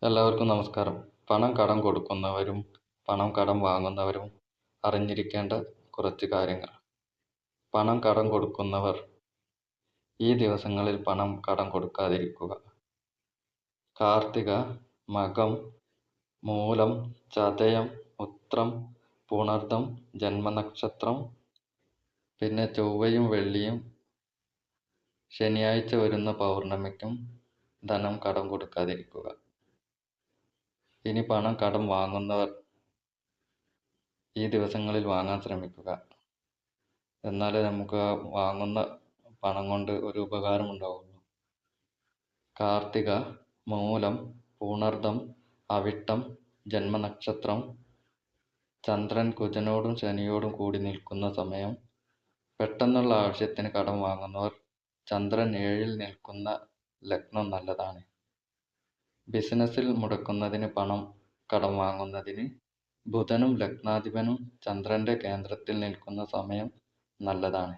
എല്ലാവർക്കും നമസ്കാരം. പണം കടം കൊടുക്കുന്നവരും പണം കടം വാങ്ങുന്നവരും അറിഞ്ഞിരിക്കേണ്ട കുറച്ച് കാര്യങ്ങൾ. പണം കടം കൊടുക്കുന്നവർ ഈ ദിവസങ്ങളിൽ പണം കടം കൊടുക്കാതിരിക്കുക. കാർത്തിക, മകം, മൂലം, ചതയം, ഉത്രം, പുണർദം ജന്മനക്ഷത്രം, പിന്നെ ചൊവ്വയും വെള്ളിയും ശനിയാഴ്ച വരുന്ന പൗർണമിക്കും ധനം കടം കൊടുക്കാതിരിക്കുക. ഇനി പണം കടം വാങ്ങുന്നവർ ഈ ദിവസങ്ങളിൽ വാങ്ങാൻ ശ്രമിക്കുക. എന്നാലേ നമുക്ക് ആ വാങ്ങുന്ന പണം കൊണ്ട് ഒരു ഉപകാരം ഉണ്ടാവുള്ളൂ. കാർത്തിക, മൂലം, പൂണർദം, അവിട്ടം ജന്മനക്ഷത്രം, ചന്ദ്രൻ കുജനോടും ശനിയോടും കൂടി നിൽക്കുന്ന സമയം. പെട്ടെന്നുള്ള ആവശ്യത്തിന് കടം വാങ്ങുന്നവർ ചന്ദ്രൻ 7-ൽ നിൽക്കുന്ന ലഗ്നം നല്ലതാണ്. ബിസിനസ്സിൽ മുടക്കുന്നതിന് പണം കടം വാങ്ങുന്നതിന് ബുധനും ലഗ്നാധിപനും ചന്ദ്രന്റെ കേന്ദ്രത്തിൽ നിൽക്കുന്ന സമയം നല്ലതാണ്.